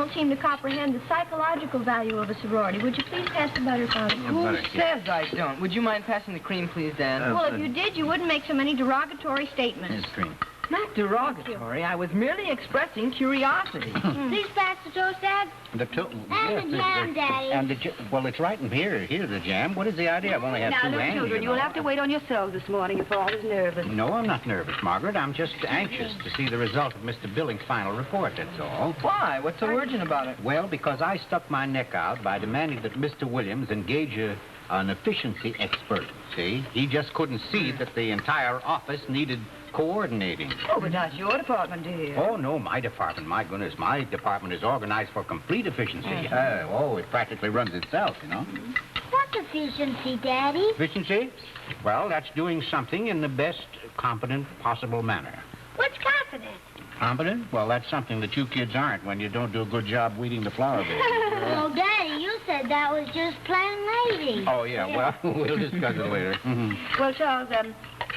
don't seem to comprehend the psychological value of a sorority. Would you please pass the butter, Father? Who says I don't? Would you mind passing the cream, please, Dan? Well, if you did, you wouldn't make so many derogatory statements. Here's cream. Not derogatory. I was merely expressing curiosity. Please pass the toast, Dad. The toast. And the jam, Daddy. And well, it's right in here. Here's the jam. What is the idea? I've only had two hands. Children, you'll have to wait on yourselves this morning if Father's nervous. No, I'm not nervous, Margaret. I'm just anxious to see the result of Mr. Billings' final report, that's all. Why? What's so urgent about it? Well, because I stuck my neck out by demanding that Mr. Williams engage an efficiency expert, see? He just couldn't see that the entire office needed coordinating. Oh, but that's your department, dear. Oh, no, my department. My goodness, my department is organized for complete efficiency. It practically runs itself, you know. What's efficiency, Daddy? Efficiency? Well, that's doing something in the best competent possible manner. What's confident? Competent? Well, that's something that you kids aren't when you don't do a good job weeding the flower bed. Well, Daddy, you said that was just plain lazy. Oh, yeah, well, we'll discuss it later. Well, Charles,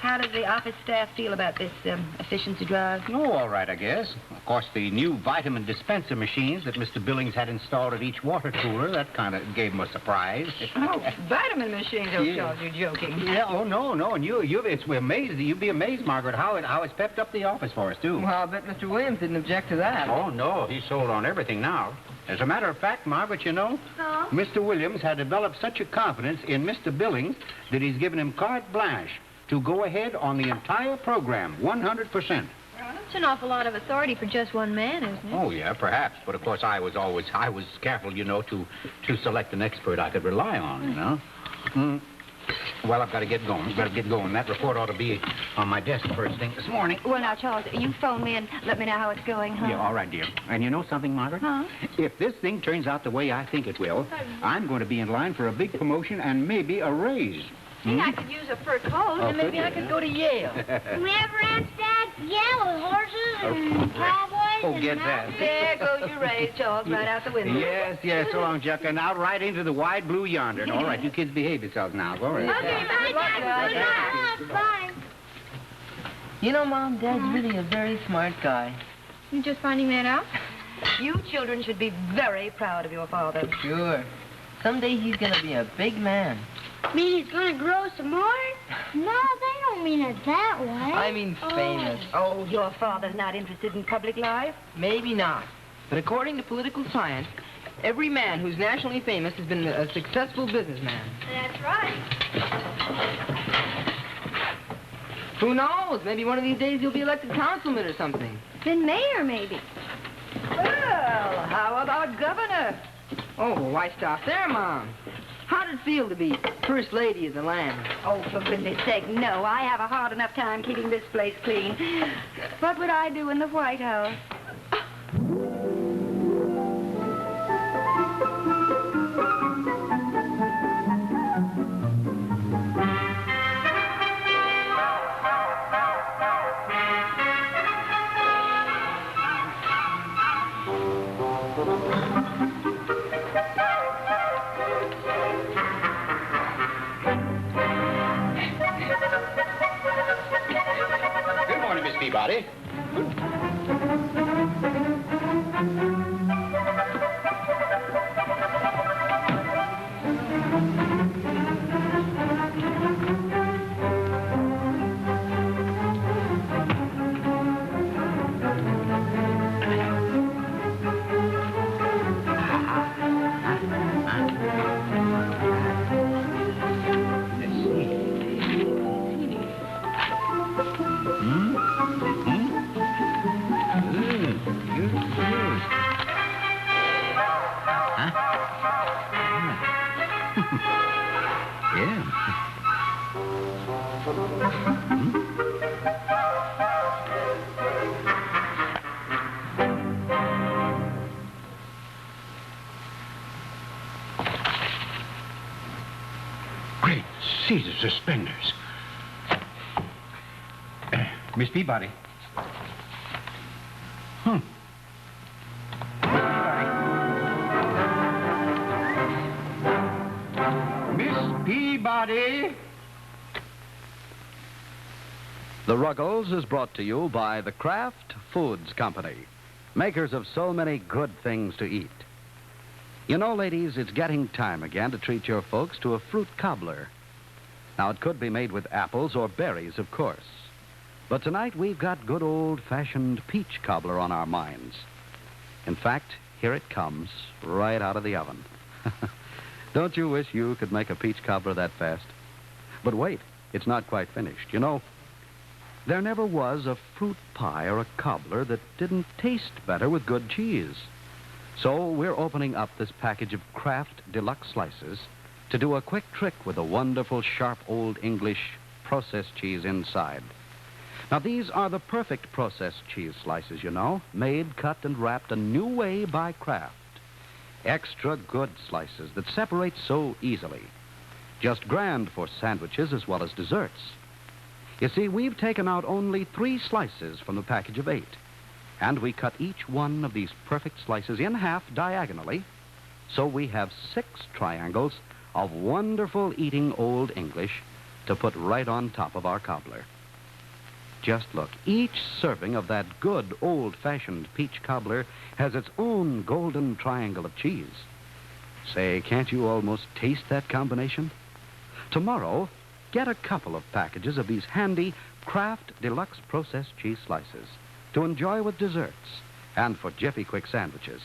how does the office staff feel about this efficiency drive? Oh, all right, I guess. Of course, the new vitamin dispenser machines that Mr. Billings had installed at each water cooler, that kind of gave him a surprise. Oh, vitamin machines, Charles, you're joking. Yeah, oh, no, and you'd be amazed, Margaret, how it's pepped up the office for us, too. Well, I bet Mr. Williams didn't object to that. Oh, no, he's sold on everything now. As a matter of fact, Margaret, you know, Mr. Williams had developed such a confidence in Mr. Billings that he's given him carte blanche to go ahead on the entire program, 100%. It's an awful lot of authority for just one man, isn't it? Oh, yeah, perhaps. But, of course, I was careful, you know, to select an expert I could rely on, you know. Well, I've got to get going. That report ought to be on my desk first thing this morning. Well, now, Charles, you phone me and let me know how it's going, huh? Yeah, all right, dear. And you know something, Margaret? Huh? If this thing turns out the way I think it will, I'm going to be in line for a big promotion and maybe a raise. I could use a fur coat, and maybe I could go to Yale. We ever asked Dad? Yeah, with horses and cowboys and get that. There goes your raise, Charles, right out the window. Yes, so long, Chuck. And out right into the wide blue yonder. And all right, you kids behave yourselves now. Go right. Okay, bye, Dad. Good luck. Bye. You know, Mom, Dad's really a very smart guy. You just finding that out? You children should be very proud of your father. Sure. Someday he's gonna be a big man. Mean he's gonna grow some more? No, they don't mean it that way. I mean famous. Oh, your father's not interested in public life? Maybe not. But according to political science, every man who's nationally famous has been a successful businessman. That's right. Who knows? Maybe one of these days you'll be elected councilman or something. Then mayor, maybe. Well, how about governor? Oh, well, why stop there, Mom? How did it feel to be first lady of the land? Oh, for goodness sake, no. I have a hard enough time keeping this place clean. What would I do in the White House? Peabody. Great Caesar suspenders. Miss Peabody. Miss Peabody. The Ruggles is brought to you by the Kraft Foods Company. makers of so many good things to eat. You know, ladies, it's getting time again to treat your folks to a fruit cobbler. Now, it could be made with apples or berries, of course. But tonight, we've got good old-fashioned peach cobbler on our minds. In fact, here it comes, right out of the oven. Don't you wish you could make a peach cobbler that fast? But wait, it's not quite finished. You know, there never was a fruit pie or a cobbler that didn't taste better with good cheese. So we're opening up this package of Kraft Deluxe Slices to do a quick trick with the wonderful, sharp, Old English processed cheese inside. Now, these are the perfect processed cheese slices, you know, made, cut, and wrapped a new way by Kraft. Extra good slices that separate so easily. Just grand for sandwiches as well as desserts. You see, we've taken out only 3 slices from the package of 8, and we cut each one of these perfect slices in half diagonally, so we have 6 triangles of wonderful eating Old English to put right on top of our cobbler. Just look, each serving of that good old-fashioned peach cobbler has its own golden triangle of cheese. Say, can't you almost taste that combination? Tomorrow, get a couple of packages of these handy Kraft Deluxe processed cheese slices to enjoy with desserts and for jiffy quick sandwiches.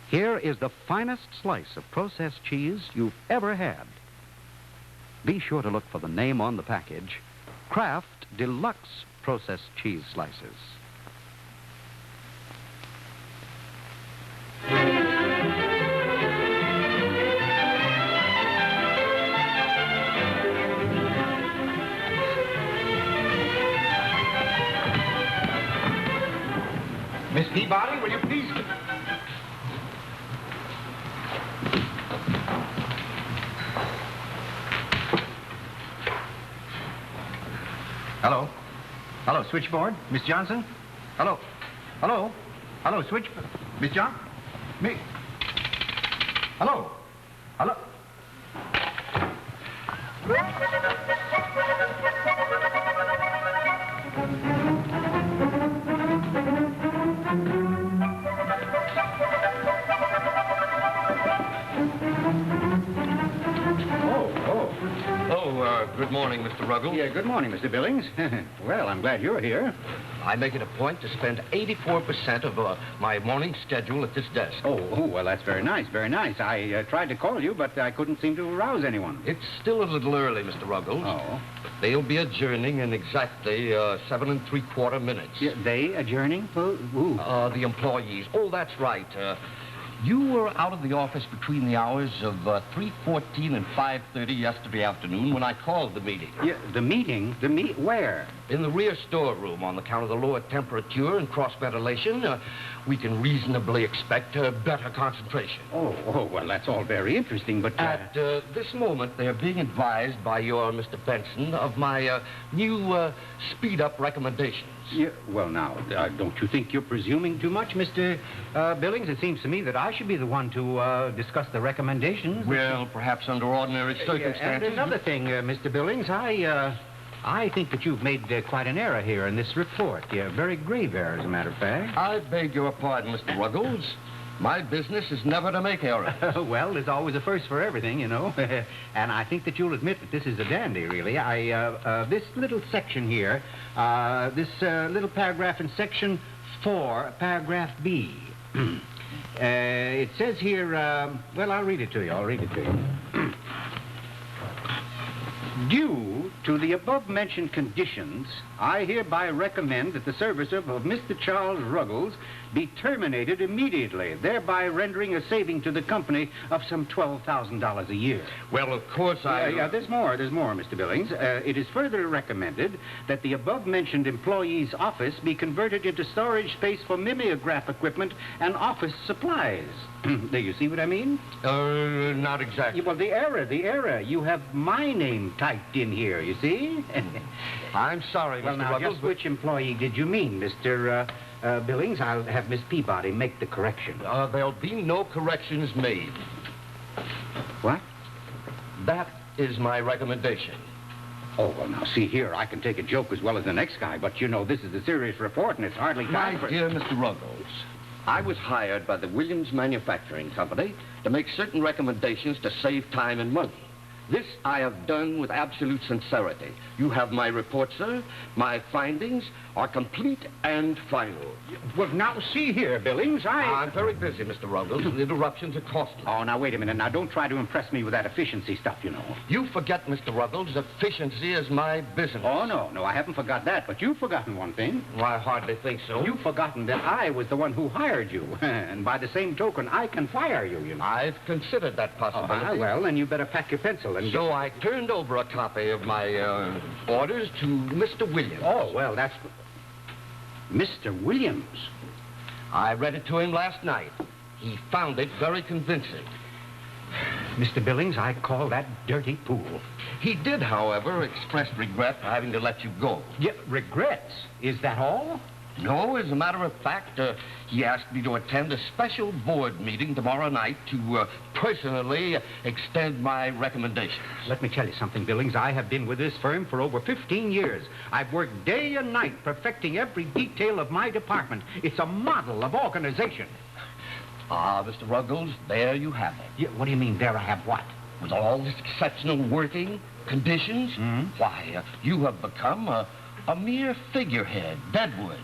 Here is the finest slice of processed cheese you've ever had. Be sure to look for the name on the package, Kraft Deluxe processed cheese slices. Miss Peabody, will you please... Hello? Hello, switchboard? Miss Johnson? Hello? Hello? Hello, switchboard? Miss John? Me? Hello? Hello? Good morning, Mr. Ruggles. Yeah, good morning, Mr. Billings. Well, I'm glad you're here. I make it a point to spend 84% of my morning schedule at this desk. Oh, well, that's very nice, very nice. I tried to call you, but I couldn't seem to arouse anyone. It's still a little early, Mr. Ruggles. Oh. They'll be adjourning in exactly 7 3/4 minutes. Yeah, they adjourning? Who? The employees. Oh, that's right. You were out of the office between the hours of 3:14 and 5:30 yesterday afternoon when I called the meeting. Yeah, the meeting? Where? In the rear storeroom. On account of the lower temperature and cross ventilation, we can reasonably expect better concentration. Oh, well, that's all very interesting, but... At this moment, they're being advised by your Mr. Benson of my new speed-up recommendations. Yeah, well, now, don't you think you're presuming too much, Mr. Billings? It seems to me that I should be the one to discuss the recommendations. Well, perhaps under ordinary circumstances. And another thing, Mr. Billings, I think that you've made quite an error here in this report. Yeah, very grave error, as a matter of fact. I beg your pardon, Mr. Ruggles. My business is never to make errors. Well, there's always a first for everything, you know. And I think that you'll admit that this is a dandy, really. This little section here, this little paragraph in section 4, paragraph B. It says here, well, I'll read it to you. Due to the above-mentioned conditions, I hereby recommend that the service of Mr. Charles Ruggles be terminated immediately, thereby rendering a saving to the company of some $12,000 a year. Well, of course, There's more, Mr. Billings. It is further recommended that the above-mentioned employee's office be converted into storage space for mimeograph equipment and office supplies. Do you see what I mean? Not exactly. Well, the error. You have my name typed in here, you see? I'm sorry, Well, Mr. now, Ruggles. just which employee did you mean, Mr. Billings? I'll have Miss Peabody make the correction. There'll be no corrections made. What? That is my recommendation. Oh, well, now, see here, I can take a joke as well as the next guy, but, you know, this is a serious report, and it's hardly time My for... dear Mr. Ruggles, I was hired by the Williams Manufacturing Company to make certain recommendations to save time and money. This I have done with absolute sincerity. You have my report, sir. My findings are complete and final. Well, now, see here, Billings, I'm very busy, Mr. Ruggles. Interruptions are costly. Oh, now, wait a minute. Now, don't try to impress me with that efficiency stuff, you know. You forget, Mr. Ruggles, efficiency is my business. Oh, no, I haven't forgot that, but you've forgotten one thing. Well, I hardly think so. You've forgotten that I was the one who hired you. And by the same token, I can fire you, you know. I've considered that possibility. Well, then you better pack your pencil and So I turned over a copy of my orders to Mr. Williams. Oh, well, that's... Mr. Williams. I read it to him last night. He found it very convincing. Mr. Billings, I call that dirty pool. He did, however, express regret for having to let you go. Yeah, regrets? Is that all? No, as a matter of fact, he asked me to attend a special board meeting tomorrow night to personally extend my recommendations. Let me tell you something, Billings. I have been with this firm for over 15 years. I've worked day and night perfecting every detail of my department. It's a model of organization. Ah, Mr. Ruggles, there you have it. Yeah, what do you mean, there I have what? With all this exceptional working conditions, why, you have become a mere figurehead, Deadwood.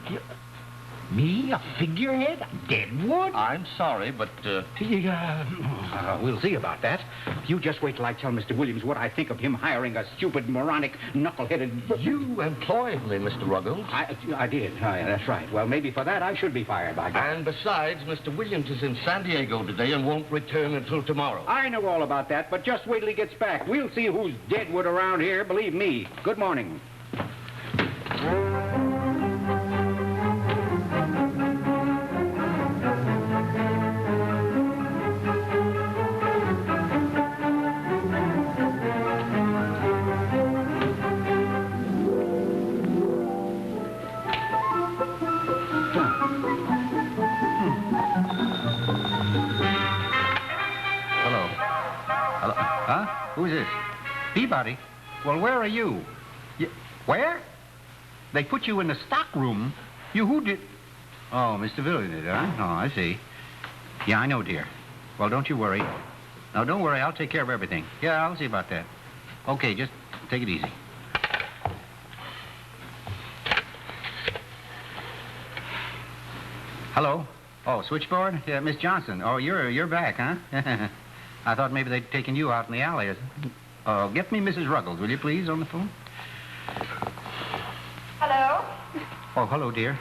Me? A figurehead? Deadwood? I'm sorry, but... we'll see about that. You just wait till I tell Mr. Williams what I think of him hiring a stupid, moronic, knuckle-headed... You employed me, Mr. Ruggles. I did. Oh, yeah, that's right. Well, maybe for that I should be fired, by God. And besides, Mr. Williams is in San Diego today and won't return until tomorrow. I know all about that, but just wait till he gets back. We'll see who's Deadwood around here, believe me. Good morning. Who's this? Peabody? Well, where are you? Where? They put you in the stock room. Who did? Oh, Mr. Billy did, huh? Oh, I see. Yeah, I know, dear. Well, don't you worry. No, don't worry. I'll take care of everything. Yeah, I'll see about that. Okay, just take it easy. Hello? Oh, switchboard? Yeah, Miss Johnson. Oh, you're back, huh? I thought maybe they'd taken you out in the alley. Get me Mrs. Ruggles, will you please, on the phone? Hello? Oh, hello, dear.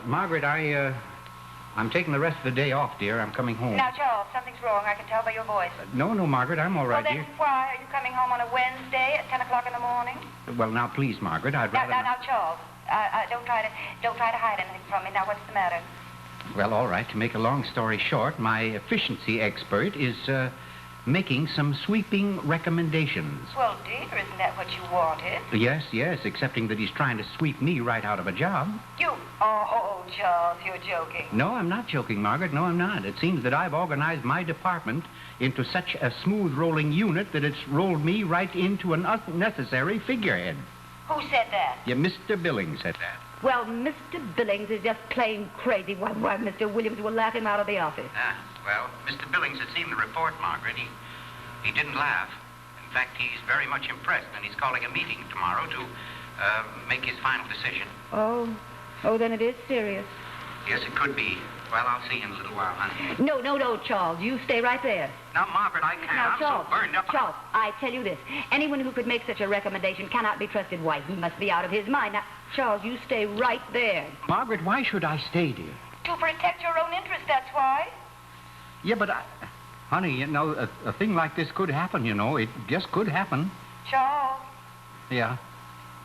Margaret, I'm taking the rest of the day off, dear. I'm coming home. Now, Charles, something's wrong. I can tell by your voice. No, Margaret, I'm all right, well, then dear. Why are you coming home on a Wednesday at 10 o'clock in the morning? Well, now, please, Margaret, I'd rather... Now, Charles, don't try to hide anything from me. Now, what's the matter? Well, all right. To make a long story short, my efficiency expert is making some sweeping recommendations. Well, dear, isn't that what you wanted? Yes, excepting that he's trying to sweep me right out of a job. Oh, Charles, you're joking. No, I'm not joking, Margaret. No, I'm not. It seems that I've organized my department into such a smooth-rolling unit that it's rolled me right into an unnecessary figurehead. Who said that? Yeah, Mr. Billings said that. Well, Mr. Billings is just plain crazy. Why, Mr. Williams will laugh him out of the office. Well, Mr. Billings had seen the report, Margaret. He didn't laugh. In fact, he's very much impressed, and he's calling a meeting tomorrow to make his final decision. Oh, then it is serious. Yes, it could be. Well, I'll see you in a little while, honey. No, Charles. You stay right there. Now, Margaret, I can't. Now, I'm Charles, so burned up. Charles, I tell you this. Anyone who could make such a recommendation cannot be trusted. Why, he must be out of his mind. Now, Charles, you stay right there. Margaret, why should I stay, dear? To protect your own interest, that's why. Yeah, but, honey, you know, a thing like this could happen, you know. It just could happen. Charles. Yeah.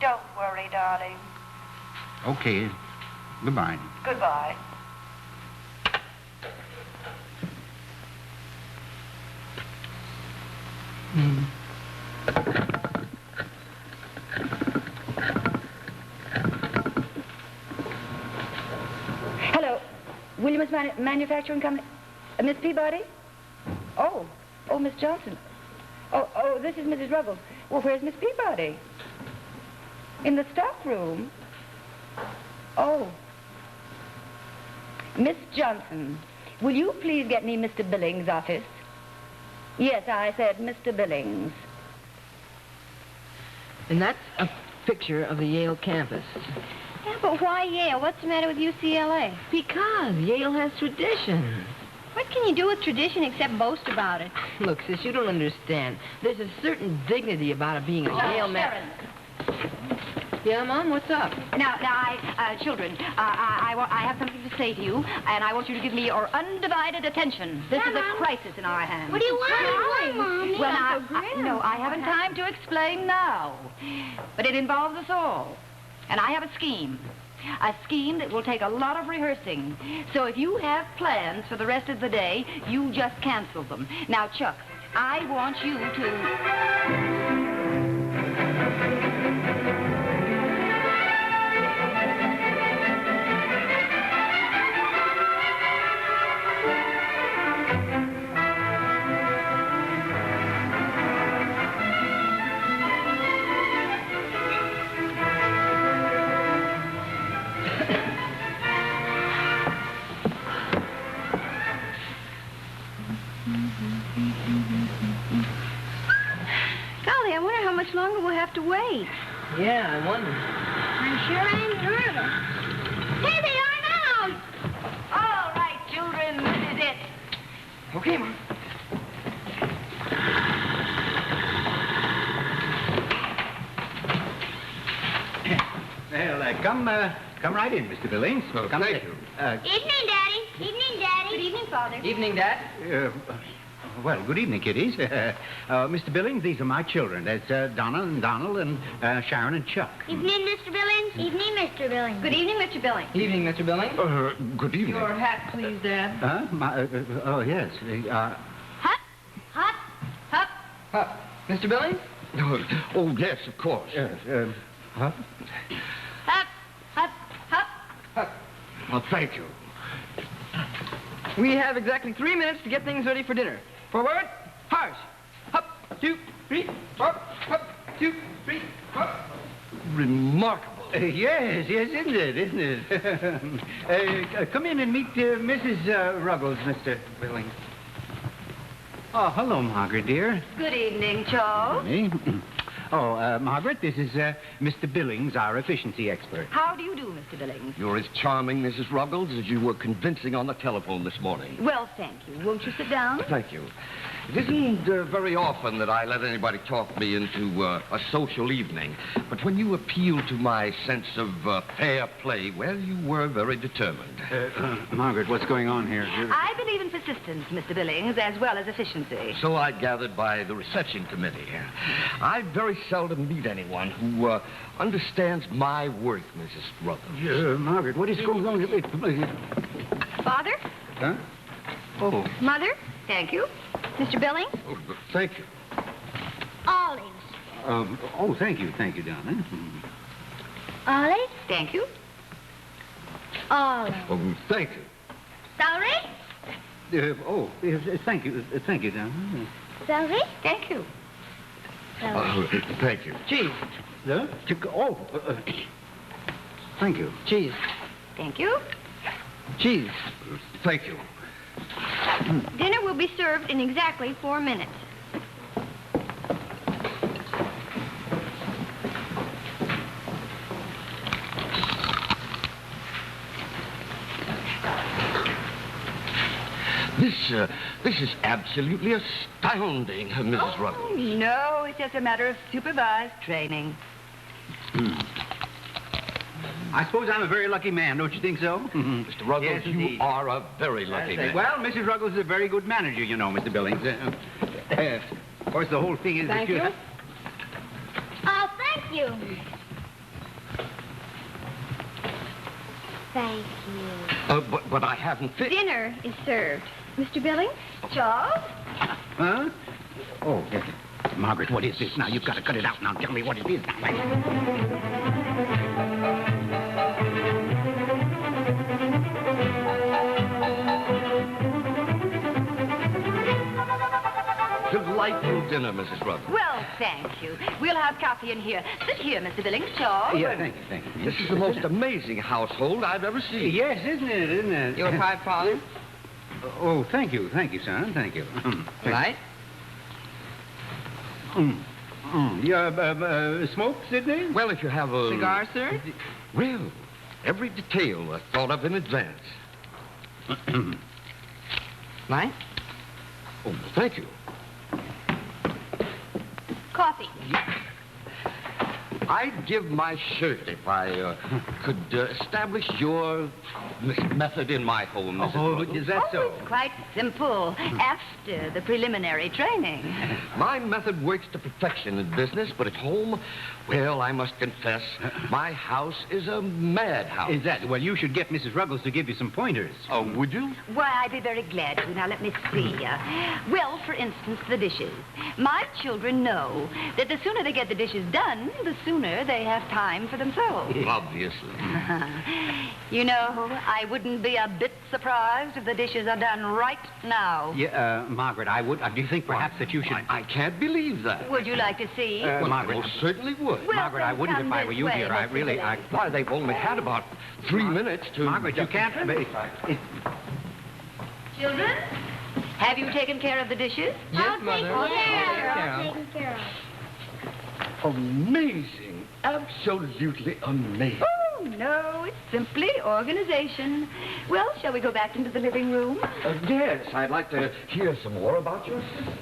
Don't worry, darling. Okay. Goodbye. Goodbye. Hello, Williams Manufacturing Company. Miss Peabody? Oh, Miss Johnson. Oh, this is Mrs. Ruggles. Well, where's Miss Peabody? In the stock room? Oh. Miss Johnson, will you please get me Mr. Billings' office? Yes, I said Mr. Billings. And that's a picture of the Yale campus. Yeah, but why Yale? What's the matter with UCLA? Because Yale has tradition. What can you do with tradition except boast about it? Look, sis, you don't understand. There's a certain dignity about it being a Yale man. Yeah, Mom, what's up? Now, children, I have something to say to you, and I want you to give me your undivided attention. This is a crisis in our hands. What do you want, Mommy? Well, I haven't time to explain now. But it involves us all. And I have a scheme. A scheme that will take a lot of rehearsing. So if you have plans for the rest of the day, you just cancel them. Now, Chuck, I want you to... Golly, I wonder how much longer we'll have to wait. Yeah, I wonder. I'm sure I'm nervous. Here they are now. All right, children, this is it. Okay, Mom. Well, come right in, Mr. Billings. Oh, Come thank in. you. Evening, Daddy. Evening, Daddy. Good evening, Father. Evening, Dad. Well, good evening, kiddies. Mr. Billings, these are my children. That's Donna and Donald and Sharon and Chuck. Evening, Mr. Billings. Evening, Mr. Billings. Good evening, Mr. Billings. Evening, Mr. Billings. Good evening. Your hat, please, Dad. Huh? Oh, yes. Hop, hop, hop. Huh. Mr. Billings? Oh, yes, of course. Huh? Hop, hop, hop. Well, thank you. We have exactly 3 minutes to get things ready for dinner. Forward, march. Up, 2, 3, 4, up, 2, 3, 4. Remarkable. Yes, isn't it? Come in and meet Mrs. Ruggles, Mr. Billings. Oh, hello, Margaret, dear. Good evening, Charles. Margaret, this is Mr. Billings, our efficiency expert. How do you do, Mr. Billings? You're as charming, Mrs. Ruggles, as you were convincing on the telephone this morning. Well, thank you. Won't you sit down? Thank you. It isn't very often that I let anybody talk me into a social evening, but when you appealed to my sense of fair play, well, you were very determined. Margaret, what's going on here? I believe in persistence, Mr. Billings, as well as efficiency. So I gathered by the reception committee. I very seldom meet anyone who understands my work, Mrs. Ruggles. Margaret, what is going on? Father? Huh? Oh. Mother? Thank you. Mr. Billings? Oh, thank you. Olives. Thank you, Donna. Olives? Thank you. Olives. Oh, thank you. Celery? Thank you, Donna. Celery? Thank you. Celery. Thank you. Cheese. Thank you. Cheese. Thank you. Cheese. Thank you. Dinner will be served in exactly 4 minutes. This is absolutely astounding, Mrs. Ruggles. No, it's just a matter of supervised training. I suppose I'm a very lucky man, don't you think so? Mr. Ruggles, Yes, you indeed. are a very lucky man. Well, Mrs. Ruggles is a very good manager, you know, Mr. Billings. Of course, the whole thing is Thank that you. Oh, thank you. Thank you. But I haven't finished. Dinner is served. Mr. Billings? Charles? Huh? Oh, yes. Margaret, what is this now? You've got to cut it out now. Tell me what it is now. Delightful dinner, Mrs. Ruggles. Well, thank you. We'll have coffee in here. Sit here, Mr. Billings, Charles. Yeah, thank you, thank you. This is the most amazing household I've ever seen. Yes, isn't it? Your pipe, Father? Oh, thank you, son, thank you. Right? You smoke, Sidney? Well, if you have a... Cigar, sir? Well, every detail thought of in advance. Right? Oh, thank you. Coffee. I'd give my shirt if I could establish your method in my home, Mrs. Ruggles. Is that so? It's quite simple. After the preliminary training. My method works to perfection in business, but at home, well, I must confess, my house is a madhouse. Is that? Well, you should get Mrs. Ruggles to give you some pointers. Oh, would you? Why, I'd be very glad to. Now, let me see. Well, for instance, the dishes. My children know that the sooner they get the dishes done, the sooner they have time for themselves. Obviously. You know, I wouldn't be a bit surprised if the dishes are done right now. Yeah, Margaret, I would. Do you think perhaps that you should... I can't believe that. Would you like to see? Well, Margaret. I most certainly would. Well, Margaret, I then wouldn't come if I this were you, way, dear. I Mr. really... Billings. Why, they've only had about 3 minutes to... Margaret, you can't... Children, have you taken care of the dishes? Yes, Mother. All taken care of. Amazing. Absolutely amazing. Oh, no, it's simply organization. Well, shall we go back into the living room? Yes, I'd like to hear some more about your sister.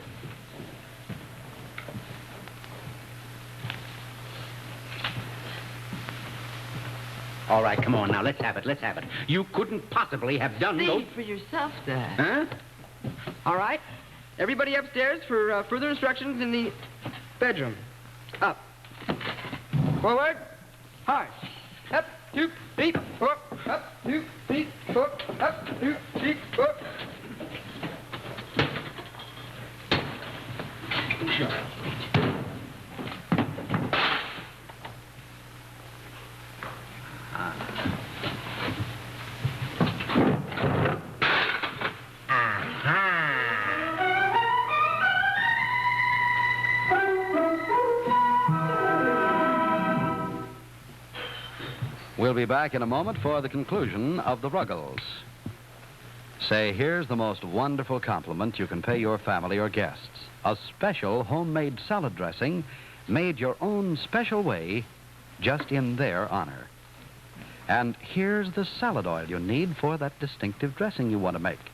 All right, come on now, let's have it, let's have it. You couldn't possibly have done those... See for yourself, Dad. Huh? All right. Everybody upstairs for further instructions in the bedroom. Up. Forward. Hard. Up, 2, 3, 4. Up, 2, 3, 4. Up, 2, 3, 4. We'll be back in a moment for the conclusion of the Ruggles. Say, here's the most wonderful compliment you can pay your family or guests. A special homemade salad dressing made your own special way, just in their honor. And here's the salad oil you need for that distinctive dressing you want to make.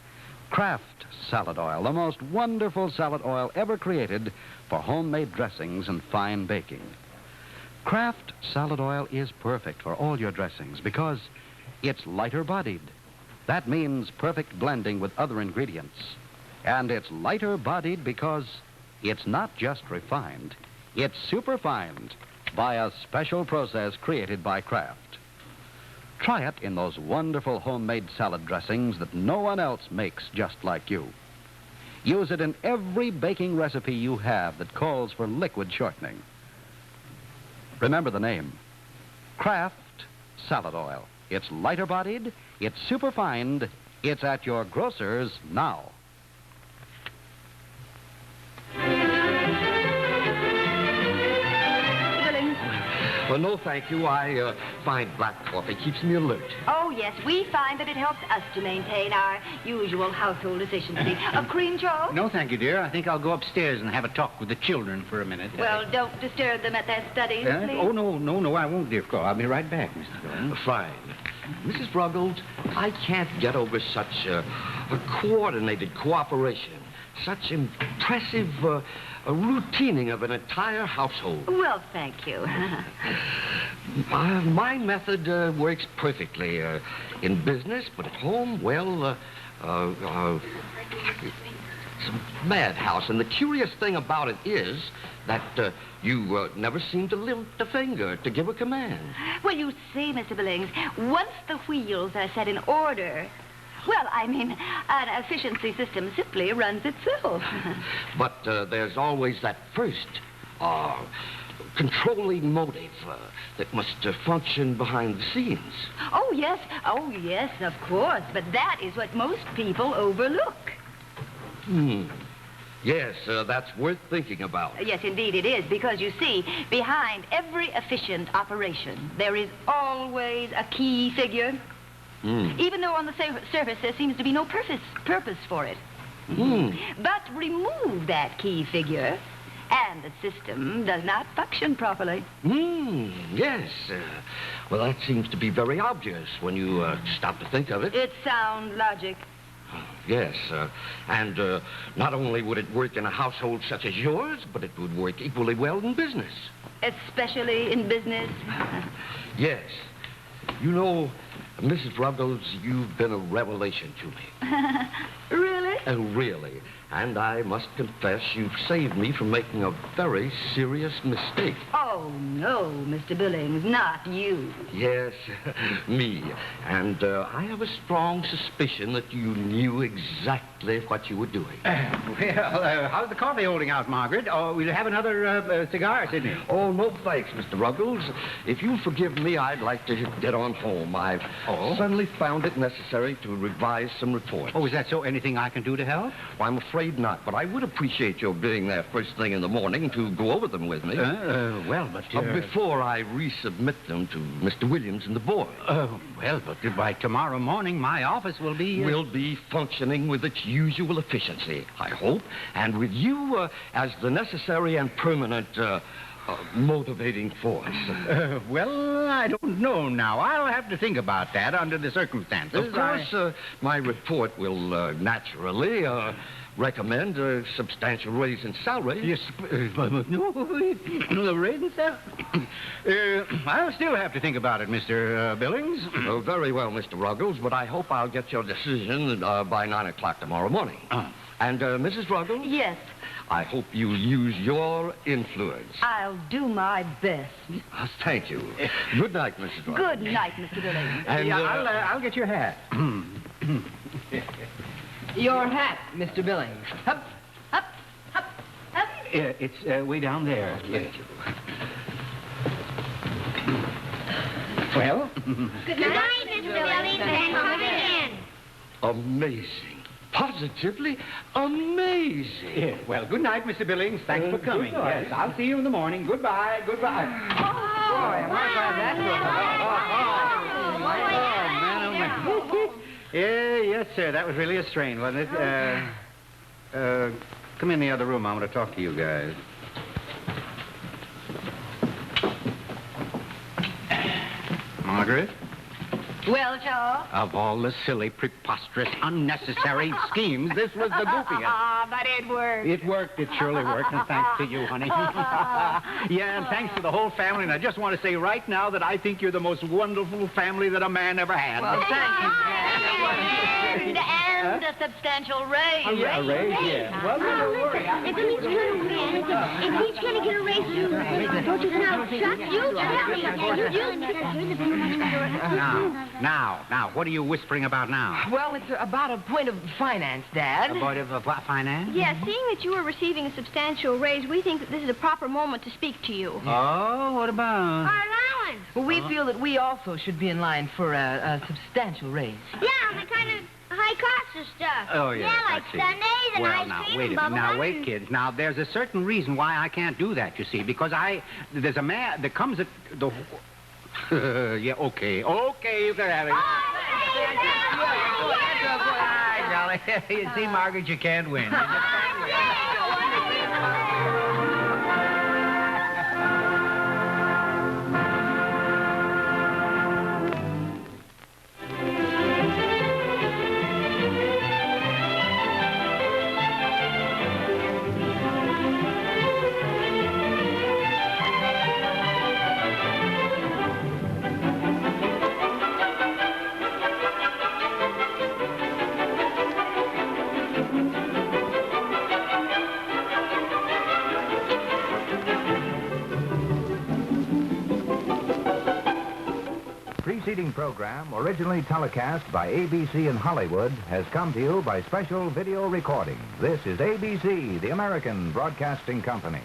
Kraft salad oil, the most wonderful salad oil ever created for homemade dressings and fine baking. Kraft salad oil is perfect for all your dressings because it's lighter bodied. That means perfect blending with other ingredients. And it's lighter bodied because it's not just refined, it's superfined by a special process created by Kraft. Try it in those wonderful homemade salad dressings that no one else makes just like you. Use it in every baking recipe you have that calls for liquid shortening. Remember the name, Kraft salad oil. It's lighter bodied, it's superfined, it's at your grocer's now. Billings. Well, no, thank you. I find black coffee keeps me alert. Oh, yes, we find that it helps us to maintain our usual household efficiency. Of cream, Charles? No, thank you, dear. I think I'll go upstairs and have a talk with the children for a minute. Well, don't disturb them at their studies, please. Oh, no, I won't, dear. I'll be right back, Mrs. Billings. Fine. Mrs. Ruggles, I can't get over such a coordinated cooperation, such impressive routining of an entire household. Well, thank you. My method works perfectly in business, but at home, well, it's a madhouse. And the curious thing about it is that you never seem to lift a finger to give a command. Well, you see, Mr. Billings, once the wheels are set in order, well, I mean, an efficiency system simply runs itself. But there's always that first controlling motive that must function behind the scenes. Oh, yes, of course. But that is what most people overlook. Yes, that's worth thinking about. Yes, indeed it is, because you see, behind every efficient operation, there is always a key figure. Even though on the surface there seems to be no purpose for it. But remove that key figure, and the system does not function properly. Yes. Well, that seems to be very obvious when you stop to think of it. It's sound logic. Yes, and not only would it work in a household such as yours, but it would work equally well in business. Especially in business. Yes. You know, Mrs. Ruggles, you've been a revelation to me. Really? Really. And I must confess you've saved me from making a very serious mistake. Oh, no, Mr. Billings, not you. Yes, me. And I have a strong suspicion that you knew exactly what you were doing. Well, how's the coffee holding out, Margaret? Oh, we'll have another cigar, Sidney. Oh, no thanks, Mr. Ruggles. If you'll forgive me, I'd like to get on home. I've suddenly found it necessary to revise some reports. Oh, is that so? Anything I can do to help? Well, I'm afraid not, but I would appreciate your being there first thing in the morning to go over them with me. Well, but... Before I resubmit them to Mr. Williams and the boys. Well, but by tomorrow morning, my office will be... Will be functioning with its usual efficiency, I hope, and with you as the necessary and permanent motivating force. Well, I don't know now. I'll have to think about that under the circumstances. Of course, my report will naturally recommend a substantial raise in salary. Yes, no, raise in salary? I'll still have to think about it, Mr. Billings. Oh, very well, Mr. Ruggles, but I hope I'll get your decision by 9 o'clock tomorrow morning. And, Mrs. Ruggles? Yes. I hope you'll use your influence. I'll do my best. Thank you. Good night, Mrs. Ruggles. Good night, Mr. Billings. And, I'll get your hat. Your hat, Mr. Billings. Up, up, up. It's way down there. Thank you. Well? Good night, Mr. Billings, and come again. Amazing. Positively amazing. Yes. Well, good night, Mr. Billings. Thanks for coming. Yes, I'll see you in the morning. Goodbye. Goodbye. Boy, am I glad that man. Yes, sir. That was really a strain, wasn't it? Come in the other room. I want to talk to you guys. Margaret? Well, Charles? Of all the silly, preposterous, unnecessary schemes, this was the goofiest. But it worked. It worked. It surely worked, and thanks to you, honey. Yeah, and thanks to the whole family, and I just want to say right now that I think you're the most wonderful family that a man ever had. Well, thank you, and a substantial raise. Yeah, a raise, yeah. Well, don't worry. If he's going to get a raise, don't you know? Now, what are you whispering about now? Well, it's about a point of finance, Dad. A point of what, finance? Yeah, seeing that you are receiving a substantial raise, we think that this is a proper moment to speak to you. Oh, what about? Our allowance. Well, we feel that we also should be in line for a substantial raise. Yeah, on the kind of high cost of stuff. Oh, yes, Yeah, like I see. Sundays and Well, ice now, cream wait a and minute. bubble Now, gum wait, and- kids. Now, there's a certain reason why I can't do that, you see, because there's a man that comes at the... yeah, okay, you can have it. Golly, you see, Margaret, you can't win. Preceding program, originally telecast by ABC in Hollywood, has come to you by special video recording. This is ABC, the American Broadcasting Company.